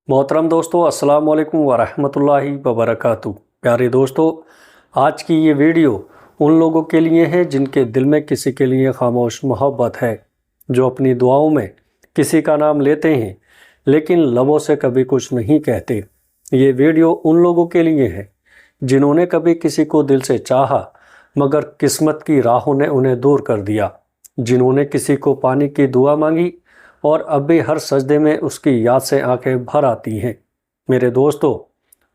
मोहतरम दोस्तों, अस्सलाम वालेकुम वरहमतुल्लाहि वबरकातुहू। प्यारे दोस्तों, आज की ये वीडियो उन लोगों के लिए है जिनके दिल में किसी के लिए खामोश मोहब्बत है, जो अपनी दुआओं में किसी का नाम लेते हैं लेकिन लबों से कभी कुछ नहीं कहते। ये वीडियो उन लोगों के लिए है जिन्होंने कभी किसी को दिल से चाहा मगर किस्मत की राहों ने उन्हें दूर कर दिया, जिन्होंने किसी को पानी की दुआ मांगी और अब भी हर सजदे में उसकी याद से आंखें भर आती हैं। मेरे दोस्तों,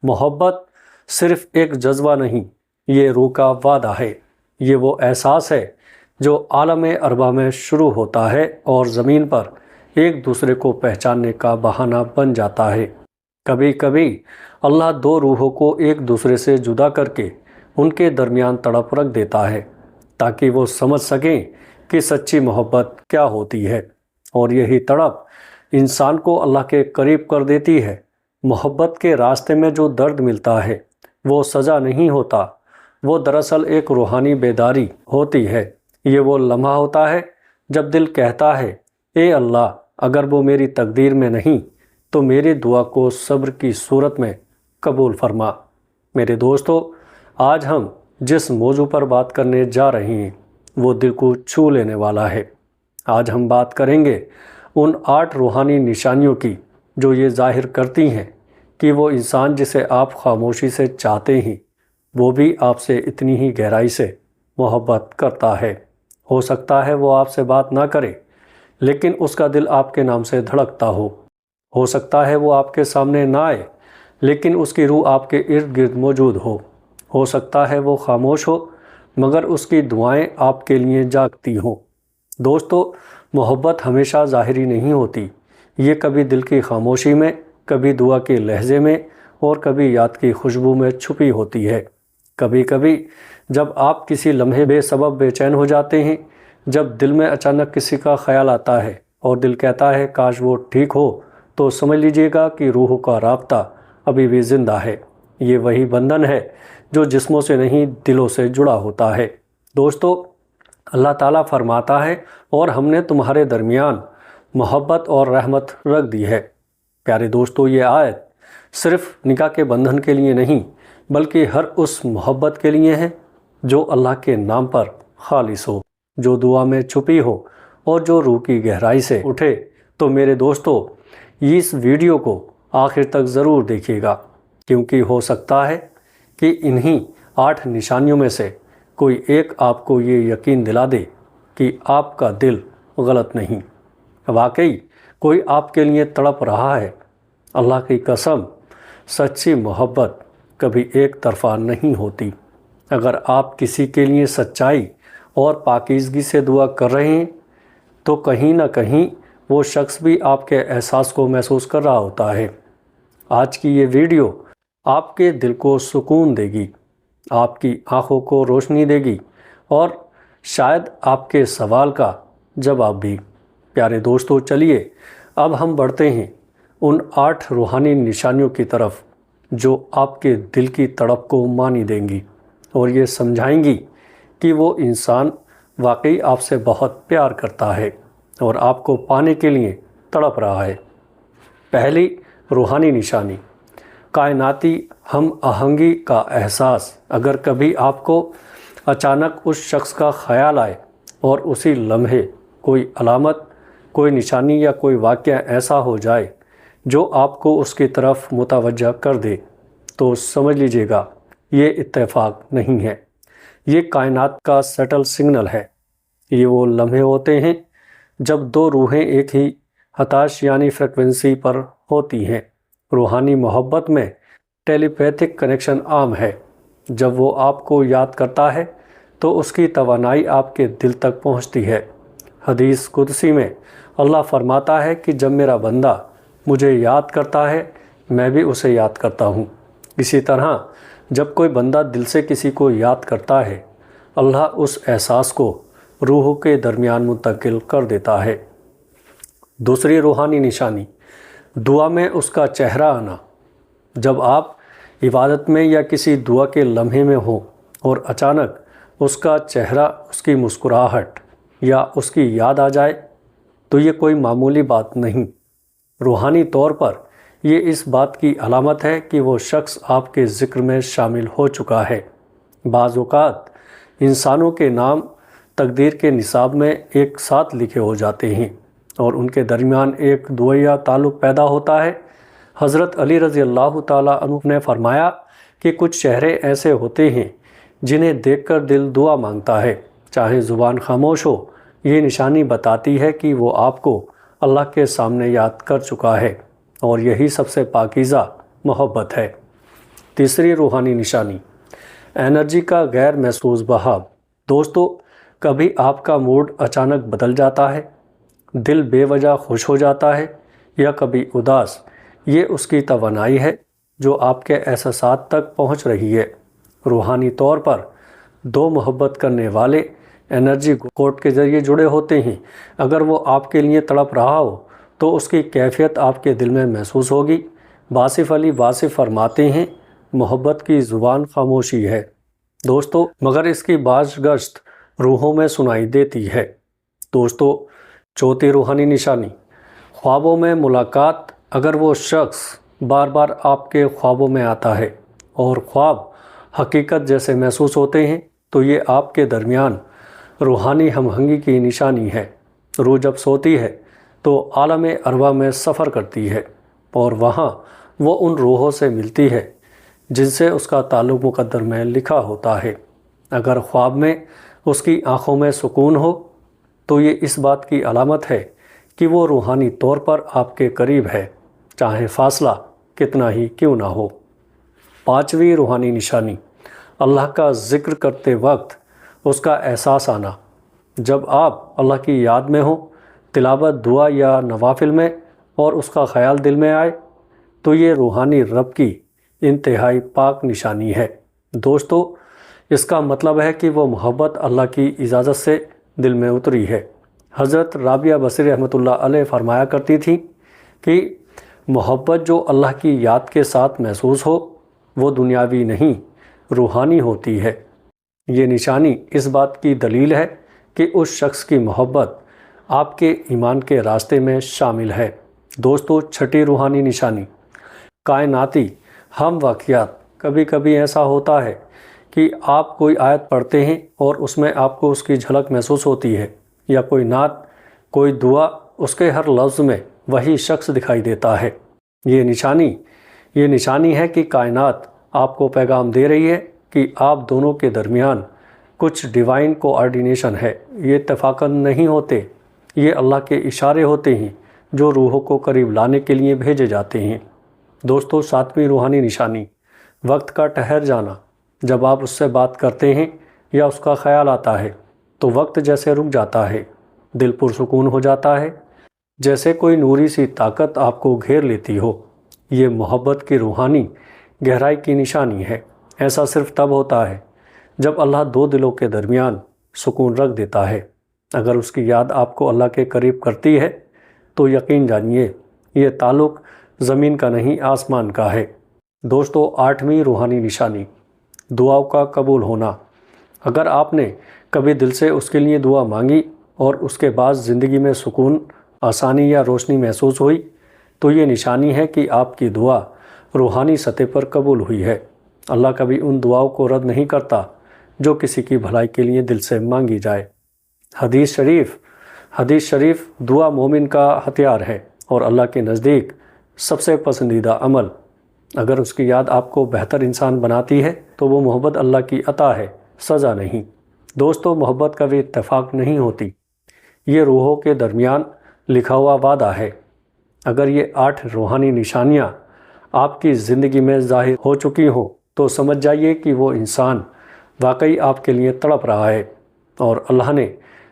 मोहब्बत सिर्फ एक जज्बा नहीं, ये रूह का वादा है। ये वो एहसास है जो आलम अरबा में शुरू होता है और ज़मीन पर एक दूसरे को पहचानने का बहाना बन जाता है। कभी कभी अल्लाह दो रूहों को एक दूसरे से जुदा करके उनके दरमियान तड़प रख देता है ताकि वो समझ सकें कि सच्ची मोहब्बत क्या होती है। और यही तड़प इंसान को अल्लाह के करीब कर देती है। मोहब्बत के रास्ते में जो दर्द मिलता है वो सज़ा नहीं होता, वो दरअसल एक रूहानी बेदारी होती है। ये वो लम्हा होता है जब दिल कहता है, ए अल्लाह, अगर वो मेरी तकदीर में नहीं तो मेरी दुआ को सब्र की सूरत में कबूल फरमा। मेरे दोस्तों, आज हम जिस मौजू पर बात करने जा रहे हैं वो दिल को छू लेने वाला है। आज हम बात करेंगे उन 8 रूहानी निशानियों की जो ये जाहिर करती हैं कि वो इंसान जिसे आप खामोशी से चाहते हैं वो भी आपसे इतनी ही गहराई से मोहब्बत करता है। हो सकता है वो आपसे बात ना करे लेकिन उसका दिल आपके नाम से धड़कता हो सकता है वो आपके सामने ना आए लेकिन उसकी रूह आपके इर्द गिर्द मौजूद हो सकता है वो खामोश हो मगर उसकी दुआएं आपके लिए जागती हों। दोस्तों, मोहब्बत हमेशा ज़ाहिरी नहीं होती। ये कभी दिल की खामोशी में, कभी दुआ के लहजे में और कभी याद की खुशबू में छुपी होती है। कभी कभी जब आप किसी लम्हे बेसबब बेचैन हो जाते हैं, जब दिल में अचानक किसी का ख्याल आता है और दिल कहता है काश वो ठीक हो, तो समझ लीजिएगा कि रूह का राब्ता अभी भी ज़िंदा है। ये वही बंधन है जो जिस्मों से नहीं दिलों से जुड़ा होता है। दोस्तों, अल्लाह ताला फरमाता है, और हमने तुम्हारे दरमियान मोहब्बत और रहमत रख दी है। प्यारे दोस्तों, ये आयत सिर्फ निकाह के बंधन के लिए नहीं बल्कि हर उस मोहब्बत के लिए है जो अल्लाह के नाम पर खालिस हो, जो दुआ में छुपी हो और जो रूह की गहराई से उठे। तो मेरे दोस्तों, इस वीडियो को आखिर तक ज़रूर देखिएगा, क्योंकि हो सकता है कि इन्हीं 8 निशानियों में से कोई एक आपको ये यकीन दिला दे कि आपका दिल गलत नहीं, वाकई कोई आपके लिए तड़प रहा है। अल्लाह की कसम, सच्ची मोहब्बत कभी एक तरफा नहीं होती। अगर आप किसी के लिए सच्चाई और पाकीज़गी से दुआ कर रहे हैं तो कहीं ना कहीं वो शख्स भी आपके एहसास को महसूस कर रहा होता है। आज की ये वीडियो आपके दिल को सुकून देगी, आपकी आँखों को रोशनी देगी और शायद आपके सवाल का जवाब भी। प्यारे दोस्तों, चलिए अब हम बढ़ते हैं उन 8 रूहानी निशानियों की तरफ जो आपके दिल की तड़प को मानी देंगी और ये समझाएंगी कि वो इंसान वाकई आपसे बहुत प्यार करता है और आपको पाने के लिए तड़प रहा है। पहली रूहानी निशानी, कायनाती हम आहंगी का एहसास। अगर कभी आपको अचानक उस शख्स का ख्याल आए और उसी लम्हे कोई अलामत, कोई निशानी या कोई वाक़या ऐसा हो जाए जो आपको उसकी तरफ मुतवज्जा कर दे, तो समझ लीजिएगा ये इत्तेफाक नहीं है, ये कायनात का सटल सिग्नल है। ये वो लम्हे होते हैं जब दो रूहें एक ही हताश यानी फ्रिक्वेंसी पर होती हैं। रूहानी मोहब्बत में टेलीपैथिक कनेक्शन आम है। जब वो आपको याद करता है तो उसकी तवानाई आपके दिल तक पहुंचती है। हदीस कुदसी में अल्लाह फरमाता है कि जब मेरा बंदा मुझे याद करता है मैं भी उसे याद करता हूँ। इसी तरह जब कोई बंदा दिल से किसी को याद करता है, अल्लाह उस एहसास को रूहों के दरमियान मुंतकिल कर देता है। दूसरी रूहानी निशानी, दुआ में उसका चेहरा आना। जब आप इबादत में या किसी दुआ के लम्हे में हो और अचानक उसका चेहरा, उसकी मुस्कुराहट या उसकी याद आ जाए तो ये कोई मामूली बात नहीं। रूहानी तौर पर یہ اس بات کی علامت ہے کہ وہ شخص آپ کے ذکر میں شامل ہو چکا ہے۔ بعض اوقات انسانوں کے نام تقدیر کے نصاب میں ایک ساتھ لکھے ہو جاتے ہیں اور ان کے درمیان ایک دوئیا تعلق پیدا ہوتا ہے۔ حضرت علی رضی اللہ تعالیٰ عنہ نے فرمایا کہ کچھ چہرے ایسے ہوتے ہیں جنہیں دیکھ کر دل دعا مانگتا ہے، چاہے زبان خاموش ہو۔ یہ نشانی بتاتی ہے کہ وہ آپ کو اللہ کے سامنے یاد کر چکا ہے، اور یہی سب سے پاکیزہ محبت ہے۔ تیسری روحانی نشانی، انرجی کا غیر محسوس بہاؤ۔ دوستو، کبھی آپ کا موڈ اچانک بدل جاتا ہے، دل بے وجہ خوش ہو جاتا ہے یا کبھی اداس۔ یہ اس کی توانائی ہے جو آپ کے احساسات تک پہنچ رہی ہے۔ روحانی طور پر دو محبت کرنے والے انرجی کوڈ کے ذریعے جڑے ہوتے ہیں۔ اگر وہ آپ کے لیے تڑپ رہا ہو تو اس کی کیفیت آپ کے دل میں محسوس ہوگی۔ واصف علی واصف فرماتے ہیں، محبت کی زبان خاموشی ہے دوستو، مگر اس کی باز گشت روحوں میں سنائی دیتی ہے۔ دوستو، چوتھی روحانی نشانی، خوابوں میں ملاقات۔ اگر وہ شخص بار بار آپ کے خوابوں میں آتا ہے اور خواب حقیقت جیسے محسوس ہوتے ہیں تو یہ آپ کے درمیان روحانی ہم آہنگی کی نشانی ہے۔ روح جب سوتی ہے تو عالم ارواح میں سفر کرتی ہے اور وہاں وہ ان روحوں سے ملتی ہے جن سے اس کا تعلق مقدر میں لکھا ہوتا ہے۔ اگر خواب میں اس کی آنکھوں میں سکون ہو تو یہ اس بات کی علامت ہے کہ وہ روحانی طور پر آپ کے قریب ہے، چاہے فاصلہ کتنا ہی کیوں نہ ہو۔ پانچویں روحانی نشانی، اللہ کا ذکر کرتے وقت اس کا احساس آنا۔ جب آپ اللہ کی یاد میں ہوں، تلاوت، دعا یا نوافل میں، اور اس کا خیال دل میں آئے تو یہ روحانی رب کی انتہائی پاک نشانی ہے۔ دوستو، اس کا مطلب ہے کہ وہ محبت اللہ کی اجازت سے دل میں اتری ہے۔ حضرت رابعہ بصری رحمۃ اللہ علیہ فرمایا کرتی تھی کہ محبت جو اللہ کی یاد کے ساتھ محسوس ہو وہ دنیاوی نہیں، روحانی ہوتی ہے۔ یہ نشانی اس بات کی دلیل ہے کہ اس شخص کی محبت آپ کے ایمان کے راستے میں شامل ہے۔ دوستو، چھٹی روحانی نشانی، کائناتی ہم واقعات۔ کبھی کبھی ایسا ہوتا ہے کہ آپ کوئی آیت پڑھتے ہیں اور اس میں آپ کو اس کی جھلک محسوس ہوتی ہے، یا کوئی نعت، کوئی دعا، اس کے ہر لفظ میں وہی شخص دکھائی دیتا ہے۔ یہ نشانی ہے کہ کائنات آپ کو پیغام دے رہی ہے کہ آپ دونوں کے درمیان کچھ ڈیوائن کوآرڈینیشن ہے۔ یہ اتفاقاً نہیں ہوتے، یہ اللہ کے اشارے ہوتے ہیں جو روحوں کو قریب لانے کے لیے بھیجے جاتے ہیں۔ دوستو، ساتویں روحانی نشانی، وقت کا ٹھہر جانا۔ جب آپ اس سے بات کرتے ہیں یا اس کا خیال آتا ہے تو وقت جیسے رک جاتا ہے، دل پرسکون ہو جاتا ہے، جیسے کوئی نوری سی طاقت آپ کو گھیر لیتی ہو۔ یہ محبت کی روحانی گہرائی کی نشانی ہے۔ ایسا صرف تب ہوتا ہے جب اللہ دو دلوں کے درمیان سکون رکھ دیتا ہے۔ اگر اس کی یاد آپ کو اللہ کے قریب کرتی ہے تو یقین جانیے یہ تعلق زمین کا نہیں، آسمان کا ہے۔ دوستو، آٹھویں روحانی نشانی، دعاؤں کا قبول ہونا۔ اگر آپ نے کبھی دل سے اس کے لیے دعا مانگی اور اس کے بعد زندگی میں سکون، آسانی یا روشنی محسوس ہوئی تو یہ نشانی ہے کہ آپ کی دعا روحانی سطح پر قبول ہوئی ہے۔ اللہ کبھی ان دعاؤں کو رد نہیں کرتا جو کسی کی بھلائی کے لیے دل سے مانگی جائے۔ حدیث شریف دعا مومن کا ہتھیار ہے اور اللہ کے نزدیک سب سے پسندیدہ عمل۔ اگر اس کی یاد آپ کو بہتر انسان بناتی ہے تو وہ محبت اللہ کی عطا ہے، سزا نہیں۔ دوستو، محبت کبھی اتفاق نہیں ہوتی، یہ روحوں کے درمیان لکھا ہوا وعدہ ہے۔ اگر یہ 8 روحانی نشانیاں آپ کی زندگی میں ظاہر ہو چکی ہوں تو سمجھ جائیے کہ وہ انسان واقعی آپ کے لیے تڑپ رہا ہے اور اللہ نے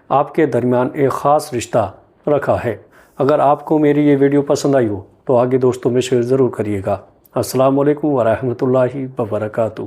آپ کے درمیان ایک خاص رشتہ رکھا ہے۔ اگر آپ کو میری یہ ویڈیو پسند آئی ہو تو آگے دوستوں میں شیئر ضرور کریے گا۔ السلام علیکم ورحمۃ اللہ وبرکاتہ۔